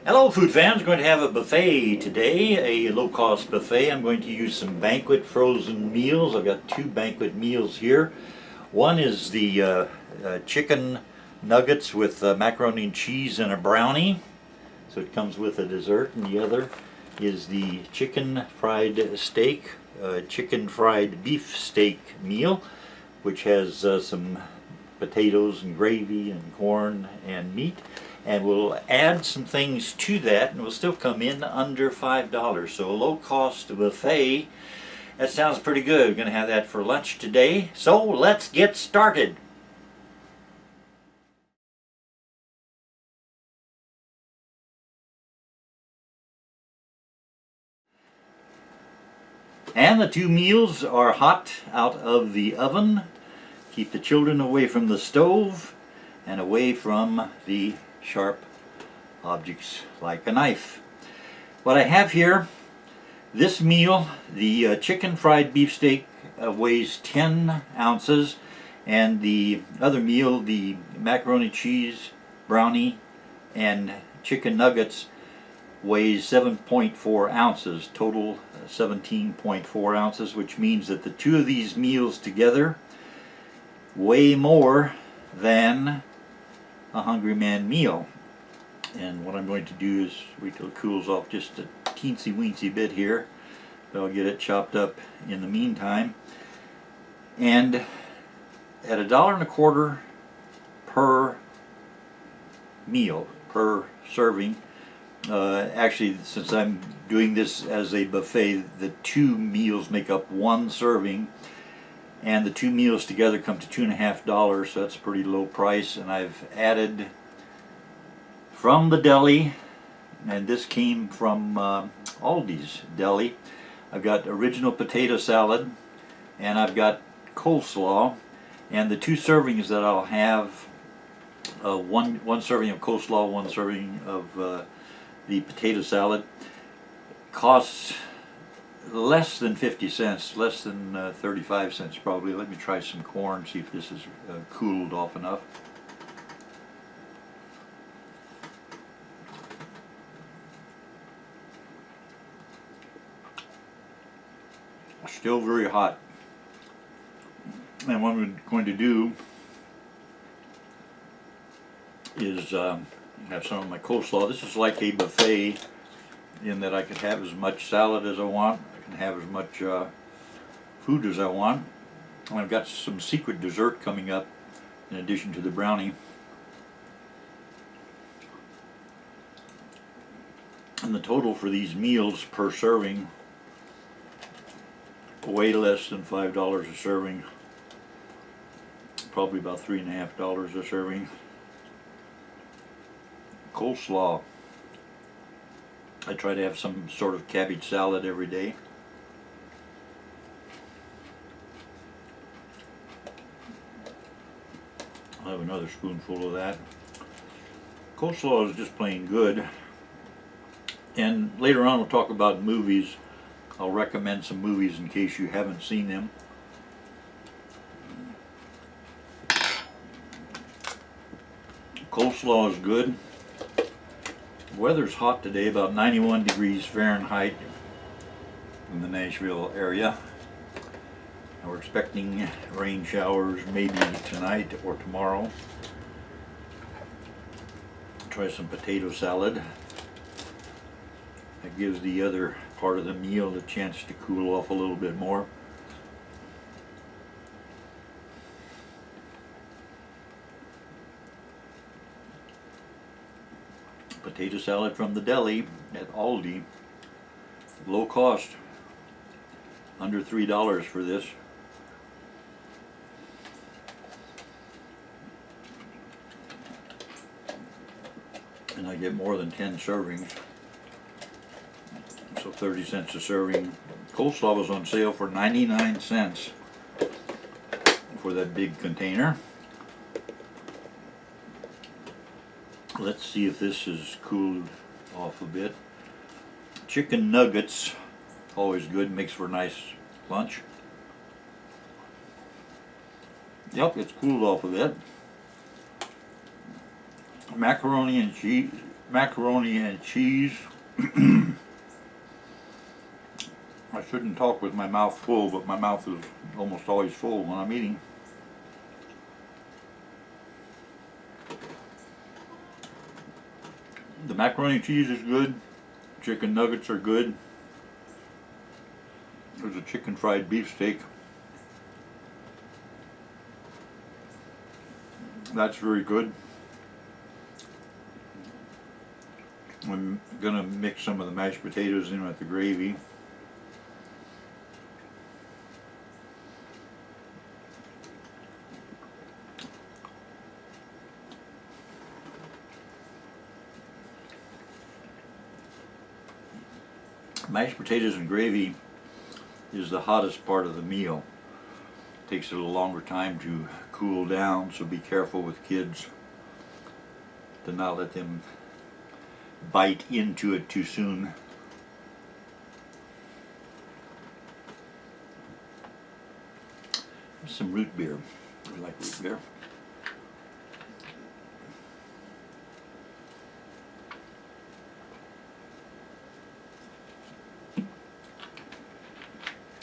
Hello food fans, I'm going to have a buffet today, a low-cost buffet. I'm going to use some Banquet frozen meals. I've got two Banquet meals here. One is the chicken nuggets with macaroni and cheese and a brownie, so it comes with a dessert, and the other is the chicken fried steak, chicken fried beef steak meal, which has some potatoes and gravy and corn and meat. And we'll add some things to that and we'll still come in under $5. So a low cost buffet. That sounds pretty good. We're going to have that for lunch today. So let's get started. And the two meals are hot out of the oven. Keep the children away from the stove and away from the sharp objects like a knife. What I have here, this meal, the chicken fried beef steak weighs 10 ounces, and the other meal, the macaroni cheese, brownie, and chicken nuggets weighs 7.4 ounces, total 17.4 ounces, which means that the two of these meals together weigh more than a Hungry Man meal. And what I'm going to do is wait till it cools off just a teensy weensy bit here, but I'll get it chopped up in the meantime. And at $1.25 per meal, per serving, actually since I'm doing this as a buffet, the two meals make up one serving, and the two meals together come to $2.50, so that's a pretty low price. And I've added from the deli, and this came from Aldi's deli, I've got original potato salad and I've got coleslaw, and the two servings that I'll have, one serving of coleslaw, one serving of the potato salad, costs less than 50 cents, less than 35 cents probably. Let me try some corn, see if this is cooled off enough. Still very hot. And what I'm going to do is have some of my coleslaw. This is like a buffet in that I could have as much salad as I want. I can have as much food as I want. And I've got some secret dessert coming up in addition to the brownie. And the total for these meals per serving, way less than $5 a serving. Probably about $3.50 a serving. Coleslaw. I try to have some sort of cabbage salad every day. I'll have another spoonful of that. Coleslaw is just plain good. And later on we'll talk about movies. I'll recommend some movies in case you haven't seen them. Coleslaw is good. The weather's hot today, about 91 degrees Fahrenheit in the Nashville area. And we're expecting rain showers maybe tonight or tomorrow. Try some potato salad. That gives the other part of the meal a chance to cool off a little bit more. Potato salad from the deli at Aldi, low cost, under $3 for this. And I get more than 10 servings. So 30 cents a serving. Coleslaw was on sale for 99 cents for that big container. Let's see if this is cooled off a bit. Chicken nuggets, always good, makes for a nice lunch. Yep, it's cooled off a bit. Macaroni and cheese, macaroni and cheese. I shouldn't talk with my mouth full, but my mouth is almost always full when I'm eating. The macaroni and cheese is good. Chicken nuggets are good. There's a chicken fried beefsteak. That's very good. I'm gonna mix some of the mashed potatoes in with the gravy. Mashed potatoes and gravy is the hottest part of the meal. It takes a little longer time to cool down, so be careful with kids to not let them bite into it too soon. Some root beer. I like root beer.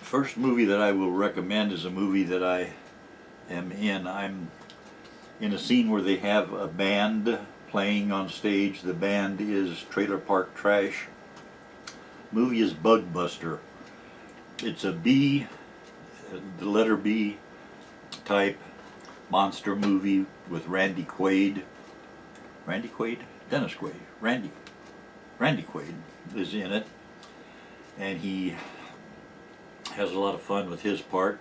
First movie that I will recommend is a movie that I am in. I'm in a scene where they have a band playing on stage. The band is Trailer Park Trash. Movie is Bug Buster. It's a B, the letter B type monster movie with Randy Quaid. Randy Quaid? Dennis Quaid. Randy Quaid is in it. And he has a lot of fun with his part.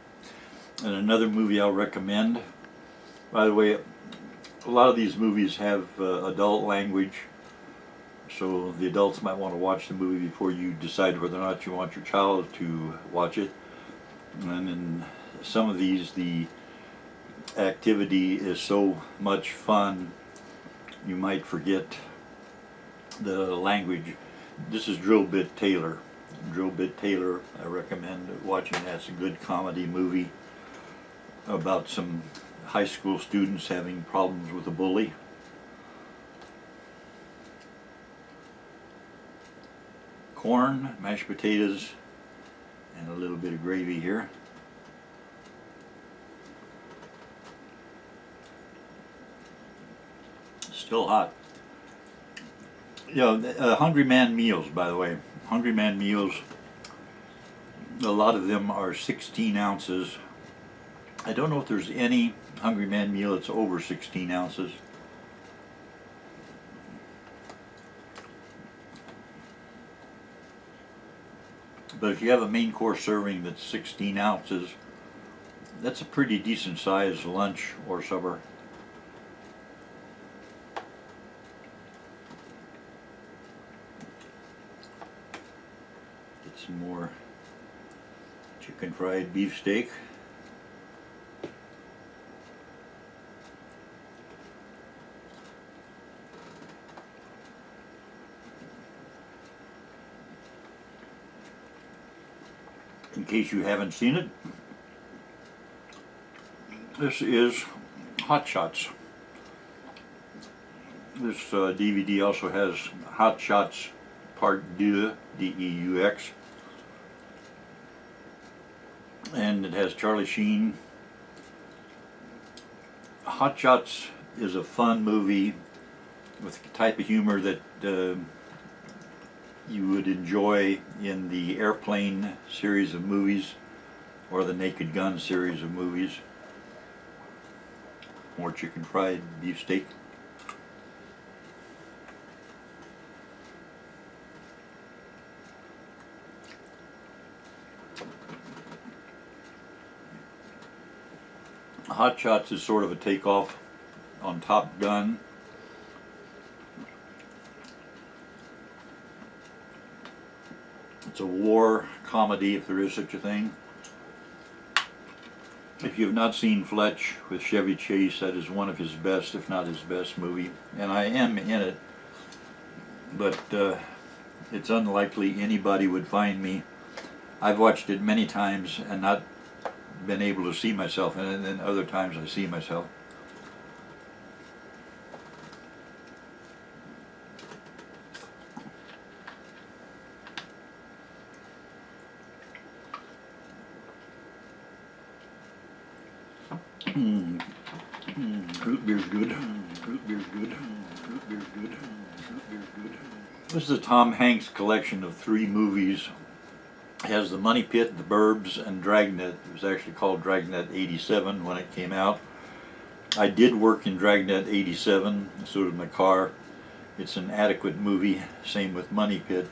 And another movie I'll recommend, by the way, a lot of these movies have adult language, so the adults might want to watch the movie before you decide whether or not you want your child to watch it. And in some of these, the activity is so much fun you might forget the language. This is Drill Bit Taylor. Drill Bit Taylor, I recommend watching. That's a good comedy movie about some high school students having problems with a bully. Corn, mashed potatoes, and a little bit of gravy here. Still hot. You know, Hungry Man meals, by the way. Hungry Man meals, a lot of them are 16 ounces. I don't know if there's any Hungry Man meal that's over 16 ounces. But if you have a main course serving that's 16 ounces, that's a pretty decent sized lunch or supper. Get some more chicken fried beefsteak. In case you haven't seen it, this is Hot Shots. This DVD also has Hot Shots Part 2, D-E-U-X. And it has Charlie Sheen. Hot Shots is a fun movie with the type of humor that you would enjoy in the Airplane series of movies or the Naked Gun series of movies. More chicken fried beefsteak. Hot Shots is sort of a takeoff on Top Gun. It's a war comedy, if there is such a thing. If you have not seen Fletch with Chevy Chase, that is one of his best, if not his best movie. And I am in it, but it's unlikely anybody would find me. I've watched it many times and not been able to see myself in it, and then other times I see myself. Root beer's good. Root beer's good. Root beer's good. Root beer's good. This is a Tom Hanks collection of 3 movies. It has The Money Pit, The Burbs, and Dragnet. It was actually called Dragnet 87 when it came out. I did work in Dragnet 87, so did my car. It's an adequate movie, same with Money Pit.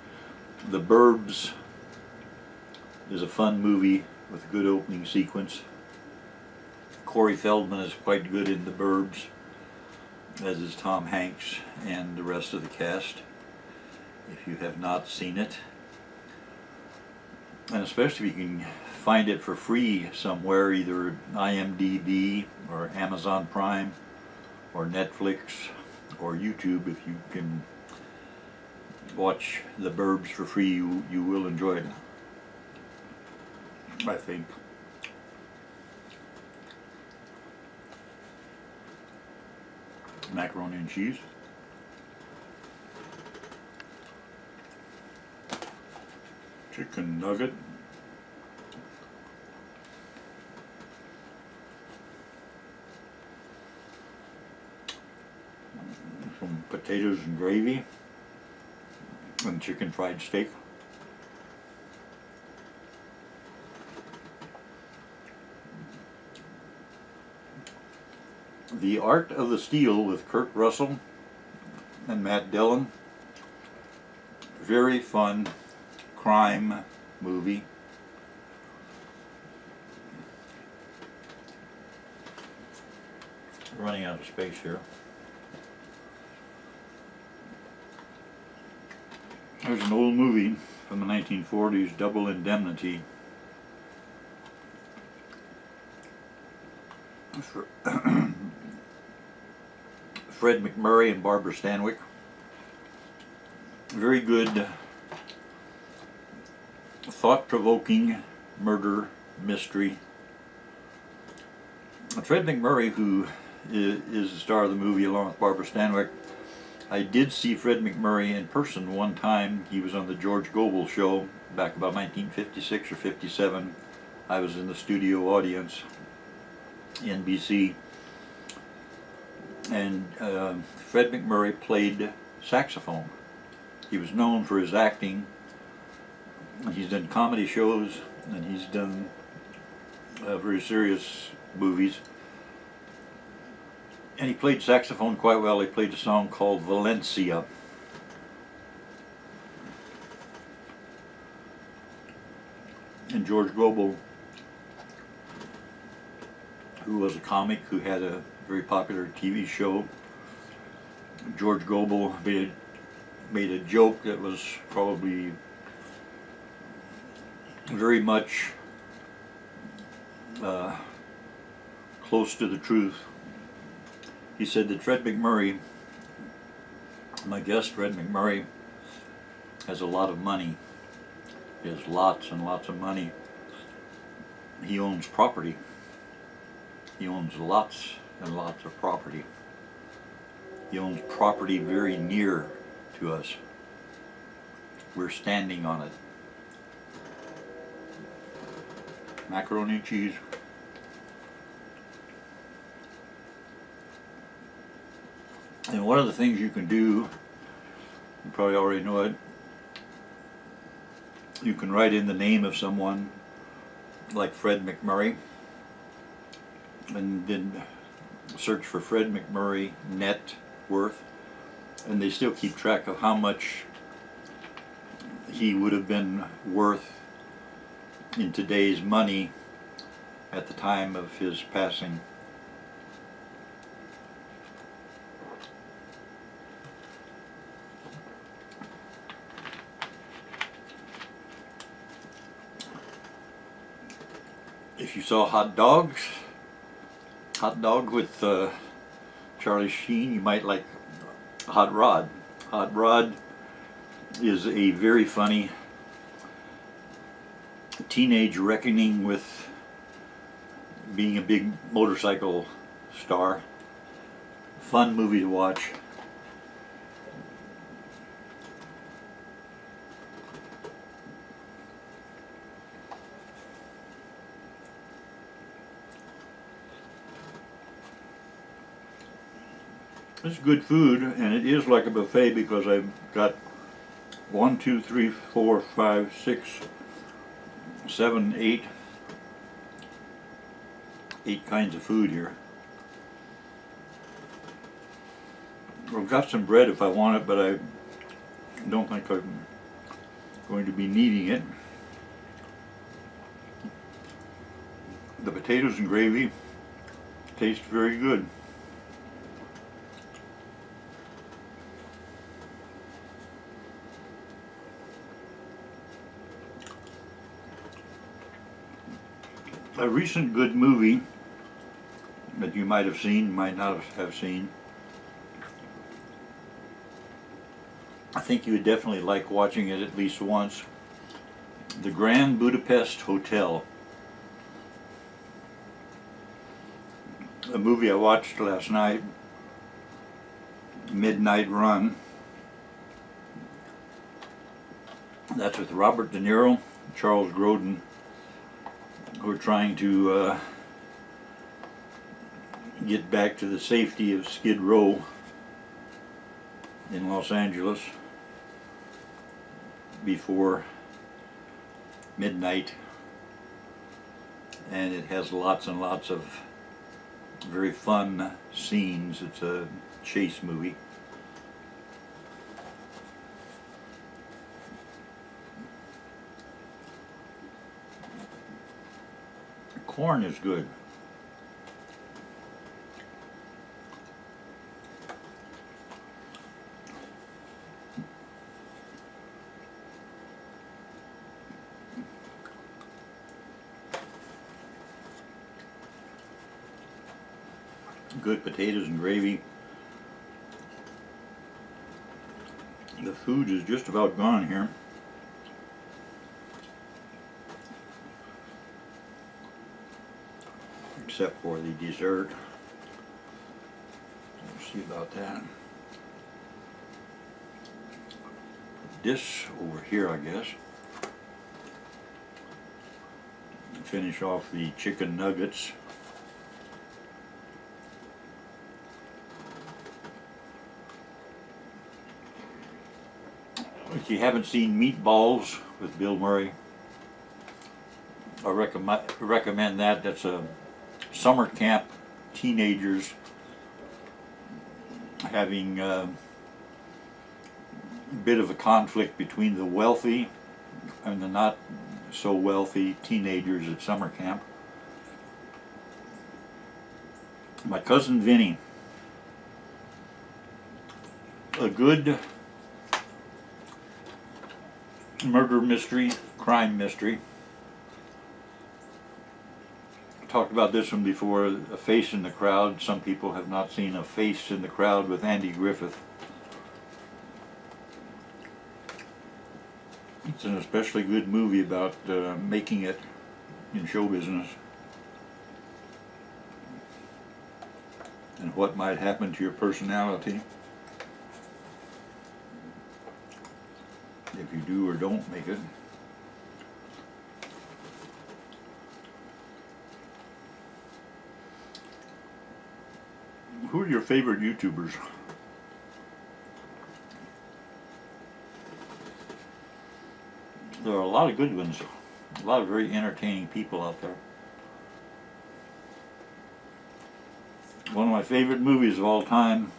The Burbs is a fun movie with a good opening sequence. Corey Feldman is quite good in The Burbs, as is Tom Hanks and the rest of the cast, if you have not seen it. And especially if you can find it for free somewhere, either IMDb or Amazon Prime or Netflix or YouTube. If you can watch The Burbs for free, you will enjoy it, I think. Macaroni and cheese. Chicken nugget. Some potatoes and gravy. And chicken fried steak. The Art of the Steal with Kurt Russell and Matt Dillon. Very fun crime movie. Running out of space here. There's an old movie from the 1940s, Double Indemnity. Fred MacMurray and Barbara Stanwyck. Very good, thought-provoking murder mystery. Fred MacMurray, who is the star of the movie along with Barbara Stanwyck, I did see Fred MacMurray in person one time. He was on the George Gobel show back about 1956 or 57. I was in the studio audience, NBC. And Fred MacMurray played saxophone. He was known for his acting. He's done comedy shows, and he's done very serious movies. And he played saxophone quite well. He played a song called Valencia. And George Gobel, who was a comic who had a very popular TV show, George Gobel made a joke that was probably very much close to the truth. He said that Fred MacMurray, my guest Fred MacMurray, has a lot of money. He has lots and lots of money. He owns property. He owns lots and lots of property. He owns property very near to us. We're standing on it. Macaroni and cheese. And one of the things you can do, you probably already know it, you can write in the name of someone like Fred MacMurray and then search for Fred MacMurray net worth, and they still keep track of how much he would have been worth in today's money at the time of his passing. If you saw Hot Dog with Charlie Sheen, you might like Hot Rod. Hot Rod is a very funny teenage reckoning with being a big motorcycle star. Fun movie to watch. It's good food, and it is like a buffet because I've got 1, 2, 3, 4, 5, 6, 7, 8 kinds of food here. I've got some bread if I want it, but I don't think I'm going to be needing it. The potatoes and gravy taste very good. A recent good movie that you might have seen, might not have seen, I think you would definitely like watching it at least once. The Grand Budapest Hotel. A movie I watched last night, Midnight Run. That's with Robert De Niro, Charles Grodin, who are trying to get back to the safety of Skid Row in Los Angeles before midnight, and it has lots and lots of very fun scenes. It's a chase movie. Corn is good. Good potatoes and gravy. The food is just about gone here. Except for the dessert. We'll see about that. This over here, I guess. Finish off the chicken nuggets. If you haven't seen Meatballs with Bill Murray, I recommend that. That's a summer camp, teenagers having a bit of a conflict between the wealthy and the not so wealthy teenagers at summer camp. My Cousin Vinny, a good murder mystery, crime mystery. I talked about this one before, A Face in the Crowd. Some people have not seen A Face in the Crowd with Andy Griffith. It's an especially good movie about making it in show business and what might happen to your personality if you do or don't make it. Who are your favorite YouTubers? There are a lot of good ones, a lot of very entertaining people out there. One of my favorite movies of all time,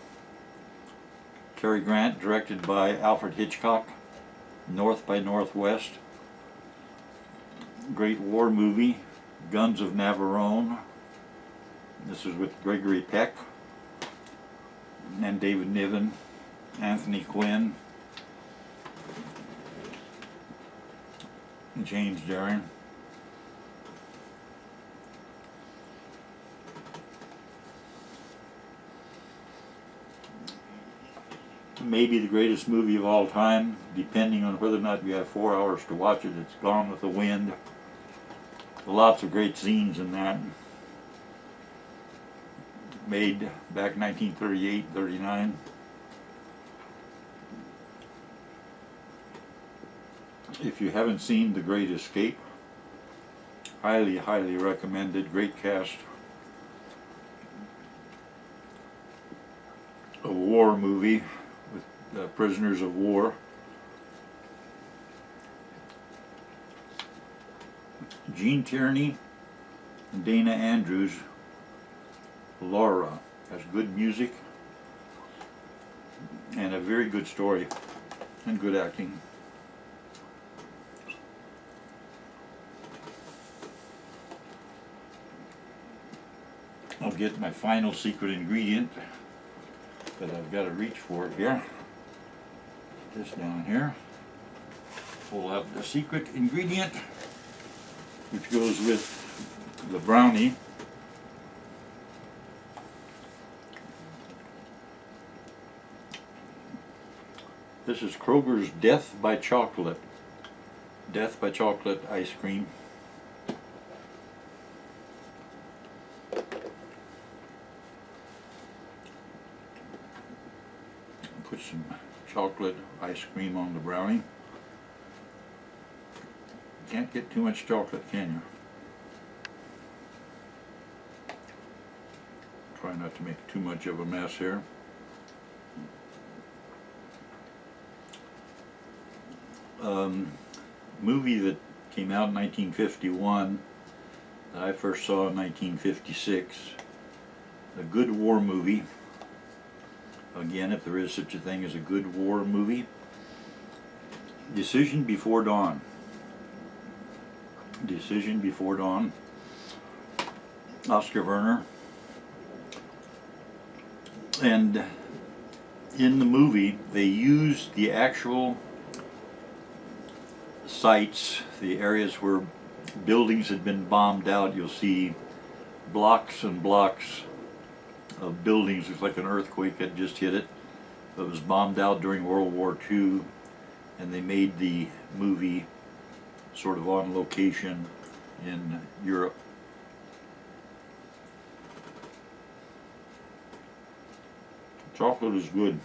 Cary Grant, directed by Alfred Hitchcock, North by Northwest. Great war movie, Guns of Navarone. This is with Gregory Peck and David Niven, Anthony Quinn, James Darren. Maybe the greatest movie of all time, depending on whether or not you have 4 hours to watch it. It's Gone with the Wind. Lots of great scenes in that. Made back 1938-39. If you haven't seen The Great Escape, highly, highly recommended. Great cast. A war movie with prisoners of war. Gene Tierney and Dana Andrews. Laura has good music and a very good story and good acting. I'll get my final secret ingredient that I've got to reach for here. This down here. Pull out the secret ingredient, which goes with the brownie. This is Kroger's Death by Chocolate. Death by Chocolate ice cream. Put some chocolate ice cream on the brownie. Can't get too much chocolate, can you? Try not to make too much of a mess here. Movie that came out in 1951 that I first saw in 1956. A good war movie. Again, if there is such a thing as a good war movie. Decision Before Dawn. Decision Before Dawn. Oscar Werner. And in the movie, they used the actual sites, the areas where buildings had been bombed out. You'll see blocks and blocks of buildings. It's like an earthquake had just hit it. It was bombed out during World War II, and they made the movie sort of on location in Europe. Chocolate is good.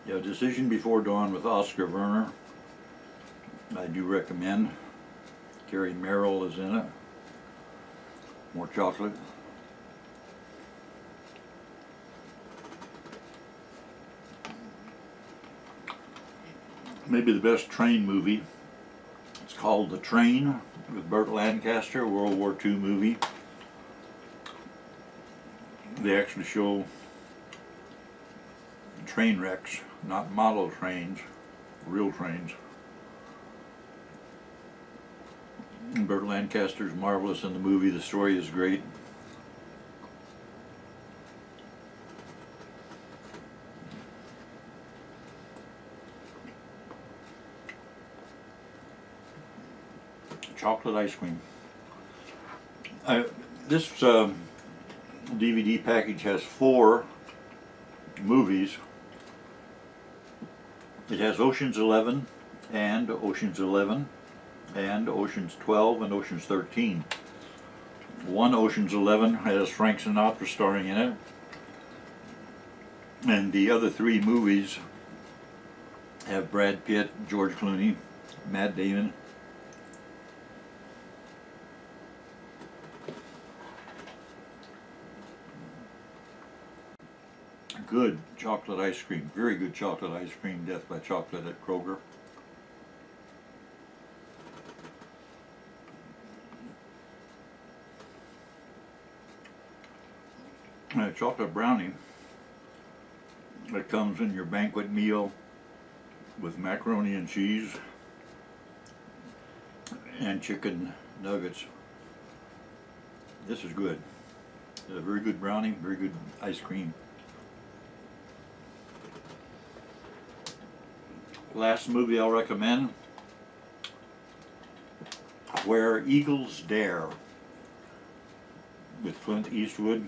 Yeah, Decision Before Dawn with Oscar Werner. I do recommend. Carrie Merrill is in it. More chocolate. Maybe the best train movie. It's called The Train with Burt Lancaster, World War II movie. They actually show train wrecks, not model trains, real trains. And Burt Lancaster's marvelous in the movie. The story is great. Chocolate ice cream. This DVD package has 4 movies. It has Ocean's 11 and Ocean's 11 and Ocean's 12 and Ocean's 13. One Ocean's 11 has Frank Sinatra starring in it, and the other 3 movies have Brad Pitt, George Clooney, Matt Damon. Good chocolate ice cream, very good chocolate ice cream, Death by Chocolate at Kroger. And a chocolate brownie that comes in your banquet meal with macaroni and cheese and chicken nuggets. This is good. It's a very good brownie, very good ice cream. Last movie I'll recommend, Where Eagles Dare, with Clint Eastwood,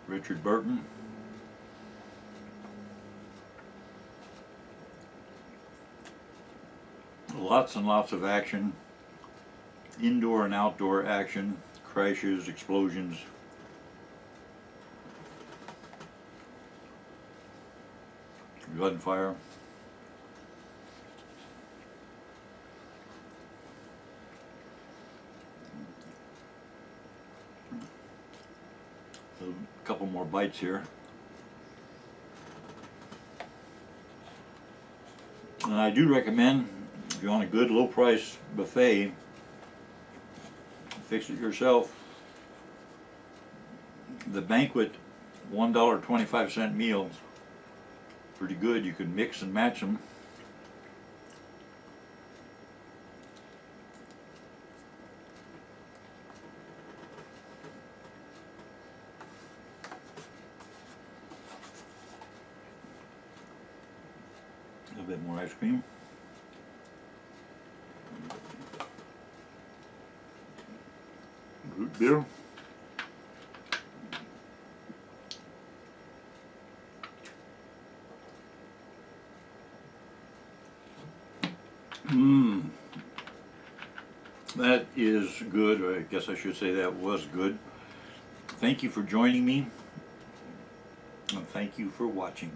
Richard Burton. Lots and lots of action, indoor and outdoor action, crashes, explosions. Gunfire. A couple more bites here. And I do recommend, if you want a good low price buffet, fix it yourself. The Banquet $1.25 meal, pretty good. You can mix and match them. A little bit more ice cream. Root beer. That is good, or I guess I should say that was good. Thank you for joining me, and thank you for watching.